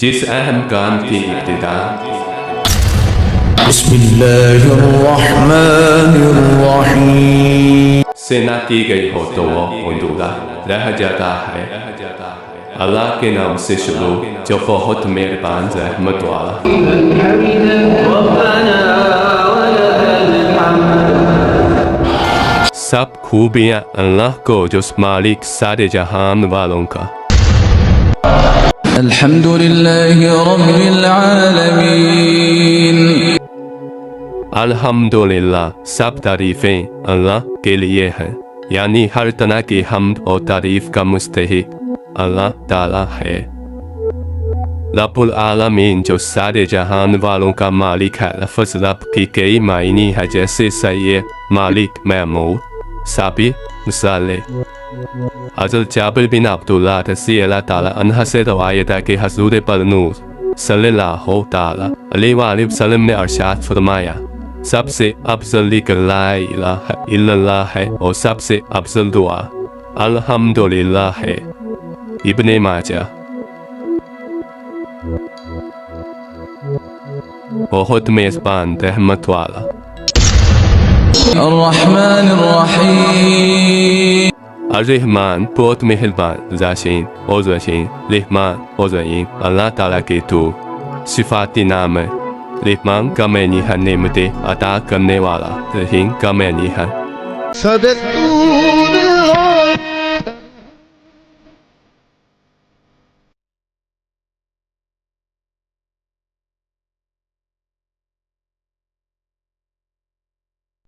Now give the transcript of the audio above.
جس اہم کام کی ابتدا بسم اللہ الرحمن الرحیم سے نہ کی گئی ہو تو وہ ادھورا رہ جاتا ہے۔ اللہ کے نام سے شروع جو بہت مہربان رحمت والا۔ سب خوبیاں اللہ کو جو مالک سارے جہان والوں کا۔ الحمد للہ رب العالمین۔ الحمدللہ سب تعریفیں اللہ کے لیے ہیں، یعنی ہر طرح کی حمد اور تعریف کا مستحق اللہ تعالیٰ ہے۔ رب العالمین جو سارے جہان والوں کا مالک ہے۔ لفظ رب کی کئی معنی ہے، جیسے سید، مالک، معمور، صابر، مصالح۔ حضرت جابر بن عبداللہ رضی اللہ تعالیٰ عنہ سے روایت ہے کہ حضور پر نور صلی اللہ تعالیٰ علیہ وآلہ وسلم نے ارشاد فرمایا، سب سے افضل ذکر لا الہ الا اللہ ہے، اور سب سے افضل دعا الحمدللہ ہے۔ ابن ماجہ۔ بہت میزبان رحمت والا۔ الرحمن الرحیم۔ الرحمن بہت مہربان، ذاشین اور رحیم، رحمان اور رحیم اللہ تعالیٰ کے تو صفاتی نام ہے۔ رحمان کا معنی ہے نعمتیں عطا کرنے والا، رحیم کا معنی ہے صدقت اللہ